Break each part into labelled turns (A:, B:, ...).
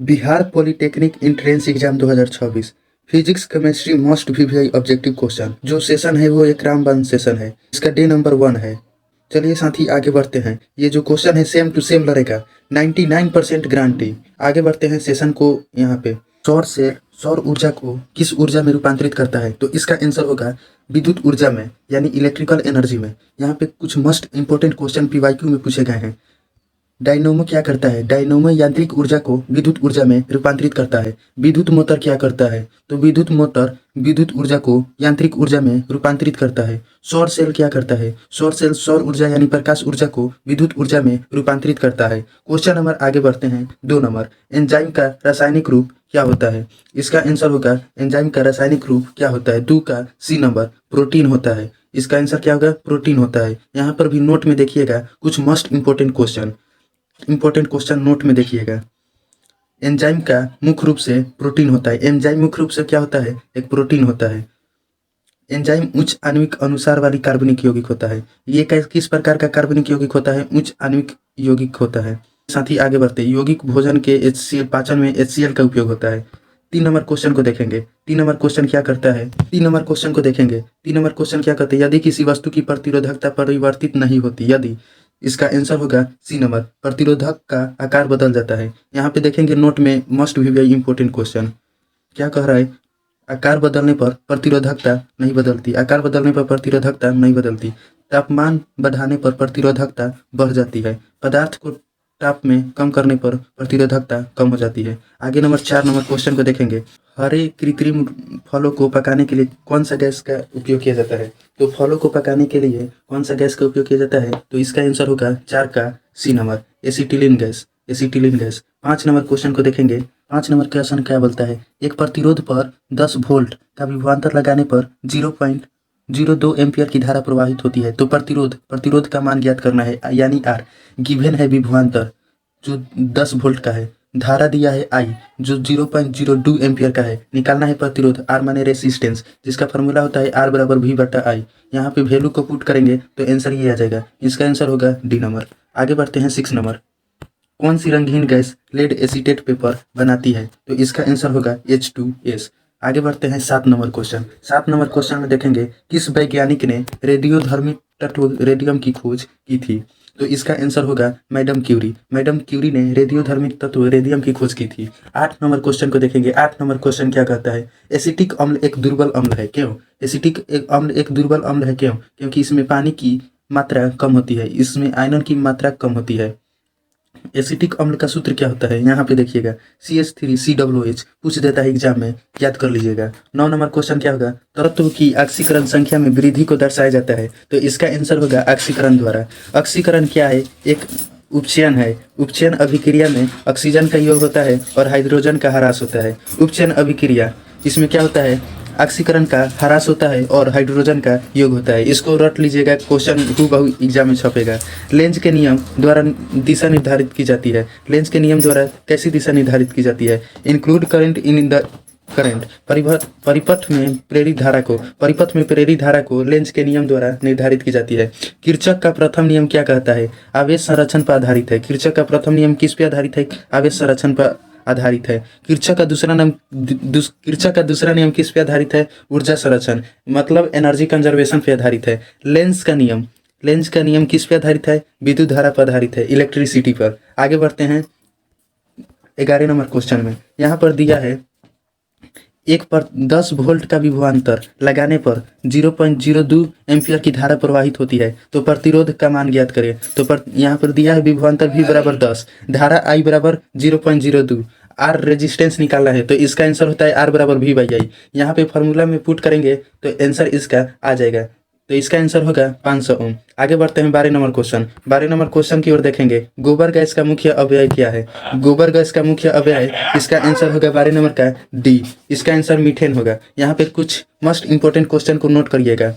A: Bihar polytechnic entrance exam 2026 physics chemistry most VVI objective question. जो session है वो एक रामबाण सेशन है। इसका डे नंबर 1 है। चलिए साथी आगे बढ़ते हैं। ये जो क्वेश्चन है सेम टू सेम लड़ेगा, 99% गारंटी। आगे बढ़ते हैं सेशन को। यहाँ पे सौर से सौर ऊर्जा को किस ऊर्जा में रूपांतरित करता है, तो इसका आंसर होगा विद्युत ऊर्जा में, यानी इलेक्ट्रिकल एनर्जी में। यहाँ पे कुछ मोस्ट इंपोर्टेंट क्वेश्चन पीवाईक्यू में पूछे गए हैं। डायनोमो क्या करता है? डायनोमो यांत्रिक ऊर्जा को विद्युत ऊर्जा में रूपांतरित करता है। विद्युत मोटर क्या करता है? तो विद्युत मोटर विद्युत ऊर्जा को यांत्रिक ऊर्जा में रूपांतरित करता है। सौर सेल क्या करता है? सौर सेल सौर ऊर्जा यानी प्रकाश ऊर्जा को विद्युत ऊर्जा में रूपांतरित करता है। क्वेश्चन नंबर आगे बढ़ते हैं। 2 नंबर, एंजाइम का रासायनिक रूप क्या होता है? इसका आंसर होगा एंजाइम का रासायनिक रूप क्या होता है? 2 का सी नंबर, प्रोटीन होता है। इसका आंसर क्या होगा? प्रोटीन होता है। यहाँ पर भी नोट में देखिएगा कुछ मोस्ट इंपोर्टेंट क्वेश्चन नोट में देखिएगा। एंजाइम का मुख्य रूप से प्रोटीन होता है। एंजाइम मुख्य रूप से क्या होता है? एक प्रोटीन होता है। एंजाइम उच्च आणविक अनुसार वाली कार्बनिक यौगिक होता है। ये किस प्रकार का कार्बनिक यौगिक होता है? उच्च आणविक यौगिक होता है। साथ ही आगे बढ़ते, यौगिक भोजन के HCl पाचन में HCl का उपयोग होता है। 3 नंबर क्वेश्चन को देखेंगे। 3 नंबर क्वेश्चन क्या करता है? 3 नंबर क्वेश्चन को देखेंगे। 3 नंबर क्वेश्चन क्या करते हैं? यदि किसी वस्तु की प्रतिरोधकता परिवर्तित नहीं होती, यदि, इसका आंसर होगा सी नंबर, प्रतिरोधक का आकार बदल जाता है। यहाँ पे देखेंगे नोट में मोस्ट वीवीआई इंपोर्टेंट क्वेश्चन क्या कह रहा है? आकार बदलने पर प्रतिरोधकता नहीं बदलती। आकार बदलने पर प्रतिरोधकता नहीं बदलती। तापमान बढ़ाने पर प्रतिरोधकता बढ़ जाती है। पदार्थ को ताप में कम करने पर प्रतिरोधकता कम हो जाती है। आगे नंबर 4 नंबर क्वेश्चन को देखेंगे। हरे कृत्रिम फलों को पकाने के लिए कौन सा गैस का उपयोग किया जाता है? तो फलों को पकाने के लिए कौन सा गैस का उपयोग किया जाता है? तो इसका आंसर होगा 4 का C number, acetylene gas. 5 number question को देखेंगे। 5 नंबर क्वेश्चन क्या बोलता है? एक प्रतिरोध पर 10 वोल्ट का विभवांतर लगाने पर 0.02 एम्पियर की धारा प्रवाहित होती है। तो प्रतिरोध का मान ज्ञात करना है, यानी आर। गिवन है विभवांतर जो 10 वोल्ट का है। धारा दिया है आई जो 0.02 एम्पियर का है। निकालना है प्रतिरोध, आर माने रेसिस्टेंस, जिसका फॉर्मूला होता है आर बराबर वी बटा आई। यहाँ पे वैल्यू को पुट करेंगे तो आंसर ये आ जाएगा। इसका आंसर होगा डी नंबर। आगे बढ़ते हैं 6 नंबर। कौन सी रंगीन गैस लेड एसीटेट पेपर बनाती है? तो इसका आंसर होगा H2S। आगे बढ़ते हैं 7 नंबर क्वेश्चन। 7 नंबर क्वेश्चन में देखेंगे किस वैज्ञानिक ने रेडियोधर्मी तत्व रेडियम की खोज की थी? तो इसका आंसर होगा मैडम क्यूरी। मैडम क्यूरी ने रेडियोधर्मी तत्व रेडियम की खोज की थी। 8 नंबर क्वेश्चन को देखेंगे। 8 नंबर क्वेश्चन क्या कहता है? एसिटिक अम्ल एक दुर्बल अम्ल है, क्यों? एसिटिक अम्ल एक दुर्बल अम्ल है, क्यों? क्योंकि इसमें पानी की मात्रा कम होती है, इसमें आयरन की मात्रा कम होती है। एसिटिक अम्ल का सूत्र क्या होता है? यहाँ पे देखिएगा CH3COOH पूछ देता है एग्जाम में, याद कर लीजिएगा। 9 नंबर क्वेश्चन क्या होगा? तत्व की ऑक्सीकरण संख्या में वृद्धि को दर्शाया जाता है। तो इसका आंसर होगा ऑक्सीकरण द्वारा। ऑक्सीकरण क्या है? एक उपचयन है। उपचयन अभिक्रिया में ऑक्सीजन का योग होता है और हाइड्रोजन का ह्रास होता है। उपचयन अभिक्रिया, इसमें क्या होता है? ऑक्सीकरण का ह्रास होता है और हाइड्रोजन का योग होता है। इसको रट लीजिएगा, क्वेश्चन हूबहू एग्जाम में छपेगा। लेंज के नियम द्वारा दिशा निर्धारित की जाती है। लेंज के नियम द्वारा कैसी दिशा निर्धारित की जाती है? Include current in the current, परिपथ में प्रेरित धारा को लेंज के नियम द्वारा निर्धारित की जाती है। किरचक का प्रथम नियम क्या कहता है? आवेश संरक्षण पर आधारित है। किरचक का प्रथम नियम किस पे आधारित है? आवेश संरक्षण पर आधारित है। किरचक का दूसरा नियम किस पे आधारित है? ऊर्जा संरक्षण, मतलब एनर्जी कंजर्वेशन पे आधारित है। लेंज का नियम किस पे आधारित है? विद्युत धारा पर आधारित है, इलेक्ट्रिसिटी पर। आगे बढ़ते हैं 11 नंबर क्वेश्चन में। यहाँ पर दिया है 1 पर 10 वोल्ट का विभवांतर लगाने पर 0.02 एम्पियर की धारा प्रवाहित होती है। तो प्रतिरोध का मान ज्ञात करें। तो यहाँ पर दिया है विभवांतर V बराबर 10, धारा I बराबर 0.02, आर रेजिस्टेंस निकालना है। तो इसका आंसर होता है आर बराबर V बाई आई। यहाँ पे फॉर्मूला में पुट करेंगे तो आंसर इसका आ जाएगा। तो इसका आंसर होगा 500 ओम। आगे बढ़ते हैं 12 नंबर क्वेश्चन। 12 नंबर क्वेश्चन की ओर देखेंगे। गोबर गैस का मुख्य अवयव क्या है? गोबर गैस का मुख्य अवयव, इसका आंसर होगा 12 नंबर का डी। इसका आंसर मीथेन होगा। यहाँ पे कुछ मोस्ट इंपोर्टेंट क्वेश्चन को नोट करिएगा।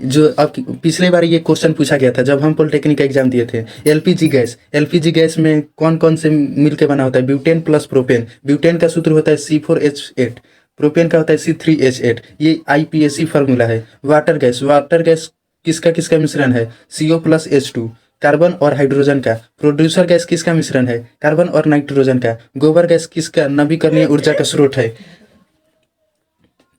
A: जो अब पिछले बार ये क्वेश्चन पूछा गया था जब हम पॉलिटेक्निक का एग्जाम दिए थे। एलपीजी गैस में कौन कौन से मिल के बना होता है? Butane plus propane. ब्यूटेन का सूत्र होता है C4H8, प्रोपेन का होता है C3H8। ये IPAC फार्मूला है। वाटर गैस किसका मिश्रण है? CO plus H2। कार्बन और हाइड्रोजन का। प्रोड्यूसर गैस किसका मिश्रण है? कार्बन और नाइट्रोजन का। गोबर गैस किसका नवीकरणीय ऊर्जा का स्रोत है?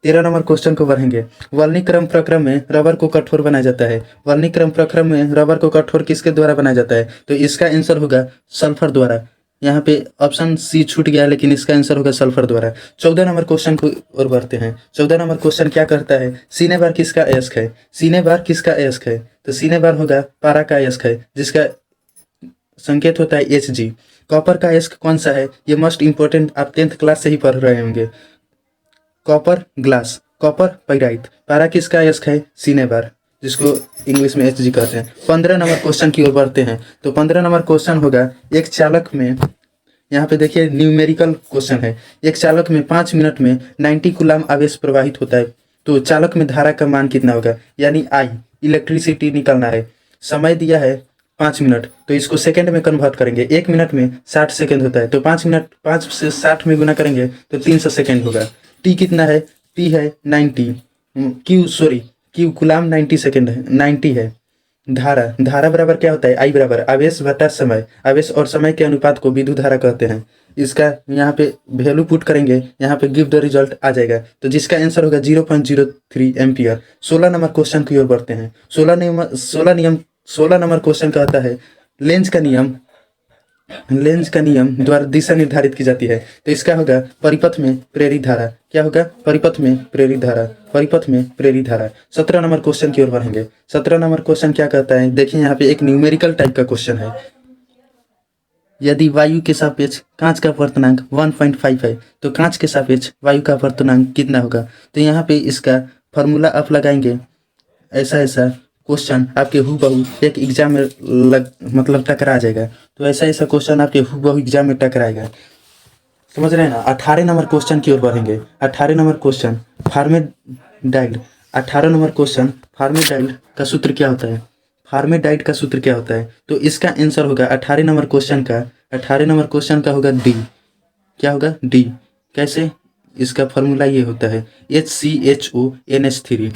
A: 13 नंबर क्वेश्चन को बढ़ेंगे। वल्नीकरण प्रक्रम में रबर को कठोर बनाया जाता है। वल्नीकरण प्रक्रम में रबर को कठोर किसके द्वारा बनाया जाता है? तो इसका आंसर होगा सल्फर द्वारा। यहाँ पे ऑप्शन सी छूट गया, लेकिन इसका आंसर होगा सल्फर द्वारा। 14 नंबर क्वेश्चन को और बढ़ते हैं। 14 नंबर क्वेश्चन क्या करता है? सीने बार किसका अयस्क है? सीने बार किसका अयस्क है? तो सीने बार होगा पारा का अयस्क है, जिसका संकेत होता है Hg। कॉपर का अयस्क कौन सा है? ये मोस्ट इंपोर्टेंट, आप 10th क्लास से ही पढ़ रहे होंगे। Copper glass, copper pyrite. पारा किसका अयस्क है? सीने बार, जिसको इंग्लिश में Hg कहते हैं। 15 नंबर क्वेश्चन की ओर बढ़ते हैं। तो 15 नंबर क्वेश्चन होगा एक चालक में, यहाँ पे देखिए न्यूमेरिकल क्वेश्चन है। एक चालक में 5 मिनट में 90 कूलाम आवेश प्रवाहित होता है, तो चालक में धारा का मान कितना होगा? यानी आई, इलेक्ट्रिसिटी निकलना है। समय दिया है 5 मिनट, तो इसको सेकंड में कन्वर्ट करेंगे। 1 मिनट में 60 सेकंड होता है, तो 5 से 60 में गुना करेंगे तो 300 सेकंड होगा। टी कितना है? टी है 90। क्यू कूलाम 90 सेकंड है, 90 है। धारा बराबर क्या होता है? आई बराबर आवेश बटा समय। आवेश और समय के अनुपात को विद्युत धारा कहते हैं। इसका यहाँ पे वैल्यू पुट करेंगे, यहाँ पे गिव द रिजल्ट आ जाएगा, तो जिसका आंसर होगा 0.03 एम्पियर। 16 नंबर क्वेश्चन की ओर बढ़ते हैं। 16 नंबर क्वेश्चन कहता है लेंज का नियम द्वारा दिशा निर्धारित की जाती है, तो इसका होगा परिपथ में प्रेरित धारा। क्या होगा? परिपथ में प्रेरित धारा, परिपथ में प्रेरित धारा। 17 नंबर क्वेश्चन की ओर बढ़ेंगे। 17 नंबर क्वेश्चन क्या कहता है? देखिए यहाँ पे एक न्यूमेरिकल टाइप का क्वेश्चन है। यदि वायु के सापेक्ष कांच का अपर्तनांक 1.5 है, तो कांच के सापेक्ष वायु का अपर्तनांक कितना होगा? तो यहाँ पे इसका फॉर्मूला आप लगाएंगे। ऐसा क्वेश्चन आपके हूबहू एक एग्जाम में मतलब टकरा जाएगा। तो ऐसा क्वेश्चन आपके हूबहू एग्जाम में टकराएगा, समझ रहे हैं ना। 18 नंबर क्वेश्चन की ओर बढ़ेंगे। 18 नंबर क्वेश्चन फार्मेडाइड। 18 नंबर क्वेश्चन फार्मेडाइड का सूत्र क्या होता है? फार्मेडाइड का सूत्र क्या होता है? तो इसका आंसर होगा 18 नंबर क्वेश्चन का होगा डी। क्या होगा? डी। कैसे? इसका फॉर्मूला ये होता है HCHONH3।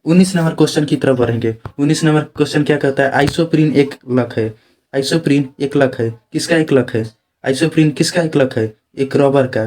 A: 19 नंबर क्वेश्चन की तरफ बढ़ेंगे। 19 नंबर क्वेश्चन क्या कहता है? आइसोप्रीन एक लक है। आइसोप्रीन एक लक है। किसका एक लक है? आइसोप्रीन किसका एक लक है? एक रबर का।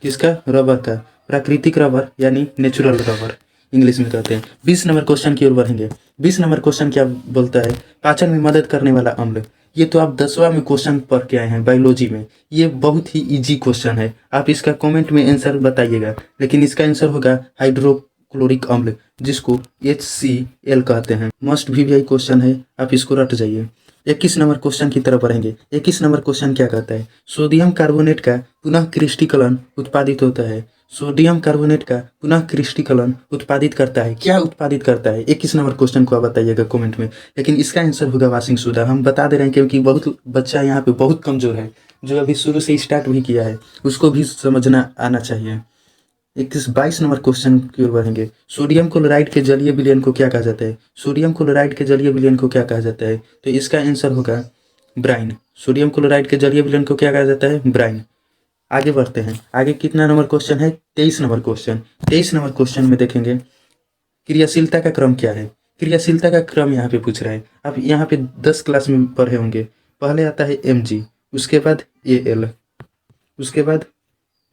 A: किसका? रबर का। प्राकृतिक रबर यानी नेचुरल रबर इंग्लिश में कहते हैं। 20 नंबर क्वेश्चन की ओर बढ़ेंगे। 20 नंबर क्वेश्चन क्या बोलता है? पाचन में मदद करने वाला अम्ल। ये तो आप 10वां में क्वेश्चन पढ़ के आए हैं बायोलॉजी में। ये बहुत ही इजी क्वेश्चन है, आप इसका कमेंट में आंसर बताइएगा। लेकिन इसका आंसर होगा हाइड्रोक्लोरिक अम्ल, जिसको HCl कहते हैं। मस्ट VVI क्वेश्चन है, आप इसको रट जाइए। 21 नंबर क्वेश्चन की तरफ बढ़ेंगे। 21 नंबर क्वेश्चन क्या कहता है? सोडियम कार्बोनेट का पुनः क्रिस्टलीकरण उत्पादित होता है। सोडियम कार्बोनेट का पुनः क्रिस्टलीकरण उत्पादित करता है। क्या उत्पादित करता है? 21 नंबर क्वेश्चन को आप बताइएगा कमेंट में। लेकिन इसका आंसर होगा वाशिंग सोडा। हम बता दे रहे हैं क्योंकि बहुत बच्चा यहाँ पे बहुत कमजोर है, जो अभी शुरू से स्टार्ट भी किया है, उसको भी समझना आना चाहिए। 22 नंबर क्वेश्चन की ओर बढ़ेंगे। सोडियम क्लोराइड के जलीय विलयन को क्या कहा जाता है? सोडियम क्लोराइड के जलीय विलयन को क्या कहा जाता है? तो इसका आंसर होगा ब्राइन। सोडियम क्लोराइड के जलीय विलयन को क्या कहा जाता है? ब्राइन। आगे बढ़ते हैं। आगे कितना नंबर क्वेश्चन है? 23 नंबर क्वेश्चन। 23 नंबर क्वेश्चन में देखेंगे क्रियाशीलता का क्रम क्या है। क्रियाशीलता का क्रम यहाँ पे पूछ रहा है। आप यहाँ पे 10 क्लास में पढ़े होंगे। पहले आता है Mg, उसके बाद Al, उसके बाद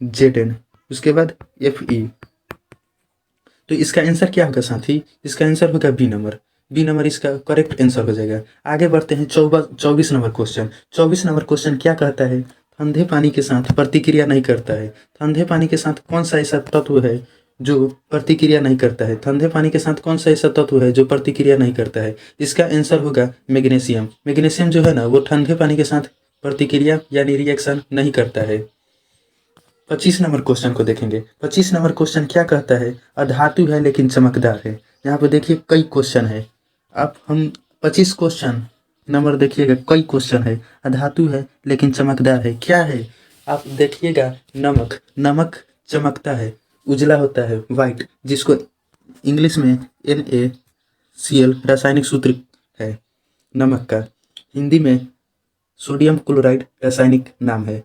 A: Zn, उसके बाद Fe। तो इसका आंसर क्या होगा साथी? इसका आंसर होगा बी नंबर इसका करेक्ट आंसर हो जाएगा। आगे बढ़ते हैं। 24 नंबर क्वेश्चन। 24 नंबर क्वेश्चन क्या कहता है? ठंडे पानी के साथ प्रतिक्रिया नहीं करता है। ठंडे पानी के साथ कौन सा ऐसा तत्व है जो प्रतिक्रिया नहीं करता है? ठंडे पानी के साथ कौन सा ऐसा तत्व है जो प्रतिक्रिया नहीं करता है? इसका आंसर होगा मैग्नीशियम। मैग्नीशियम जो है ना, वो ठंडे पानी के साथ प्रतिक्रिया यानी रिएक्शन नहीं करता है। 25 नंबर क्वेश्चन को देखेंगे। 25 नंबर क्वेश्चन क्या कहता है? अधातु है लेकिन चमकदार है। यहाँ पे देखिए कई क्वेश्चन है। हम 25 क्वेश्चन नंबर देखिएगा, कई क्वेश्चन है। अधातु है लेकिन चमकदार है, क्या है? आप देखिएगा नमक चमकता है, उजला होता है, वाइट, जिसको इंग्लिश में NaCl रासायनिक सूत्र है नमक का। हिंदी में सोडियम क्लोराइड रासायनिक नाम है।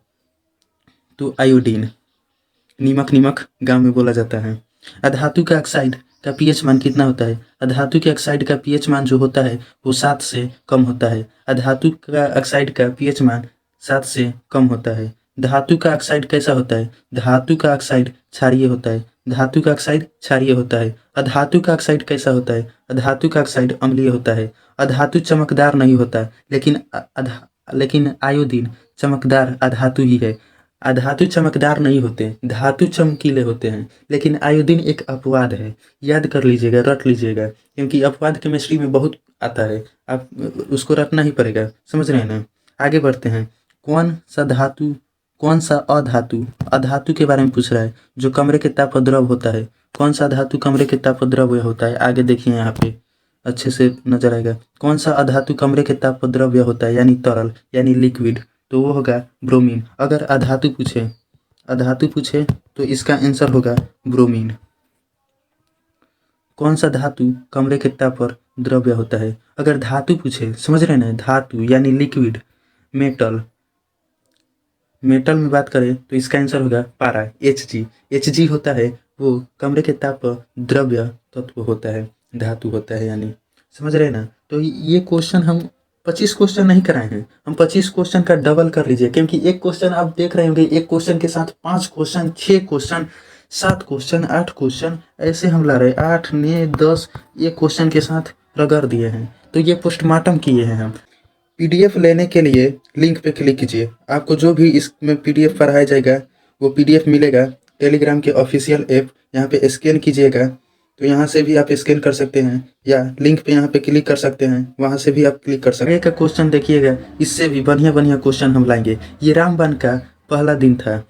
A: तो आयोडीन, नीमक गांव में बोला जाता है। अधातु का ऑक्साइड का पीएच मान कितना होता है? अधातु के ऑक्साइड का पीएच मान जो होता है वो 7 से कम होता है। अधातु का ऑक्साइड का पीएच मान 7 से कम होता है। धातु का ऑक्साइड कैसा होता है? धातु का ऑक्साइड क्षारीय होता है। धातु का ऑक्साइड क्षारीय होता है। अधातु का ऑक्साइड कैसा होता है? अधातु का ऑक्साइड अम्लीय होता है। अधातु चमकदार नहीं होता, लेकिन आयोडीन चमकदार अधातु ही है। अधातु चमकदार नहीं होते, धातु चमकीले होते हैं, लेकिन आयोडीन एक अपवाद है। याद कर लीजिएगा, रट लीजिएगा, क्योंकि अपवाद केमिस्ट्री में बहुत आता है, आप उसको रटना ही पड़ेगा। समझ रहे हैं ना? आगे बढ़ते हैं। कौन सा अधातु, अधातु के बारे में पूछ रहा है, जो कमरे के ताप पर द्रव होता है। कौन सा धातु कमरे के ताप पर द्रव्य होता है? आगे देखिए, यहाँ पे अच्छे से नजर आएगा। कौन सा अधातु कमरे के ताप पर द्रव्य होता है, यानी तरल, यानी लिक्विड? तो वो होगा ब्रोमीन। अगर अधातु पूछे तो इसका आंसर होगा ब्रोमीन। कौन सा धातु कमरे के ताप पर द्रव्य होता है? अगर धातु पूछे, समझ रहे हैं, धातु यानी लिक्विड, मेटल में बात करें तो इसका आंसर होगा पारा, Hg होता है वो कमरे के ताप पर द्रव्य तत्व होता है, धातु होता है, यानी समझ रहे हैं ना? तो ये क्वेश्चन हम 25 क्वेश्चन नहीं कराए हैं, हम 25 क्वेश्चन का डबल कर लीजिए, क्योंकि एक क्वेश्चन आप देख रहे होंगे, एक क्वेश्चन के साथ 5 क्वेश्चन, 6 क्वेश्चन, 7 क्वेश्चन, 8 क्वेश्चन, ऐसे हम ला रहे हैं। 8, 9, 10 एक क्वेश्चन के साथ रगड़ दिए हैं। तो ये पोस्टमार्टम किए हैं हम। पीडीएफ लेने के लिए लिंक पे क्लिक कीजिए। आपको जो भी इसमें पीडीएफ पढ़ाया जाएगा वो पीडीएफ मिलेगा टेलीग्राम के ऑफिशियल ऐप। यहाँ पे स्कैन कीजिएगा तो यहाँ से भी आप स्कैन कर सकते हैं, या लिंक पे यहाँ पे क्लिक कर सकते हैं, वहाँ से भी आप क्लिक कर सकते हैं। एक क्वेश्चन देखिएगा, इससे भी बढ़िया बढ़िया क्वेश्चन हम लाएंगे। ये रामबाण का पहला दिन था,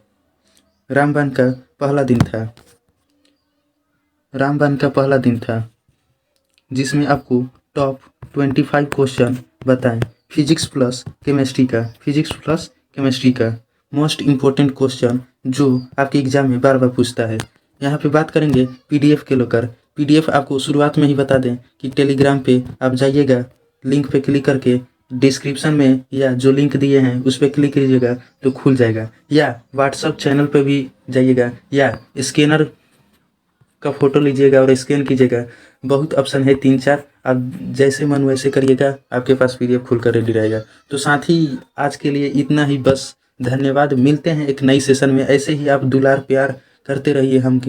A: रामबाण का पहला दिन था, जिसमें आपको टॉप 25 क्वेश्चन बताएं फिजिक्स प्लस केमिस्ट्री का मोस्ट इम्पोर्टेंट क्वेश्चन जो आपके एग्जाम में बार बार पूछता है। यहाँ पे बात करेंगे पीडीएफ के लेकर। पीडीएफ आपको शुरुआत में ही बता दें कि टेलीग्राम पे आप जाइएगा, लिंक पे क्लिक करके डिस्क्रिप्शन में या जो लिंक दिए हैं उस पर क्लिक कीजिएगा तो खुल जाएगा, या व्हाट्सएप चैनल पे भी जाइएगा, या स्कैनर का फोटो लीजिएगा और स्कैन कीजिएगा। बहुत ऑप्शन है, 3-4, आप जैसे मन वैसे करिएगा, आपके पास पीडीएफ खुलकर रेडी रहेगा। तो साथ ही आज के लिए इतना ही बस। धन्यवाद, मिलते हैं एक नई सेशन में। ऐसे ही आप दुलार प्यार करते रहिए हम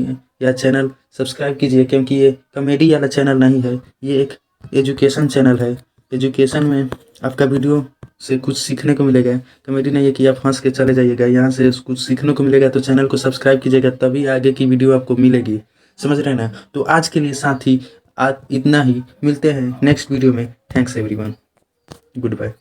A: या चैनल सब्सक्राइब कीजिए, क्योंकि ये कॉमेडी वाला चैनल नहीं है, ये एक एजुकेशन चैनल है। एजुकेशन में आपका वीडियो से कुछ सीखने को मिलेगा, कॉमेडी नहीं है कि आप हंस के चले जाइएगा। यहाँ से कुछ सीखने को मिलेगा, तो चैनल को सब्सक्राइब कीजिएगा, तभी आगे की वीडियो आपको मिलेगी। समझ रहे हैं ना? तो आज के लिए साथ ही आज इतना ही, मिलते हैं नेक्स्ट वीडियो में। Thanks everyone, good bye.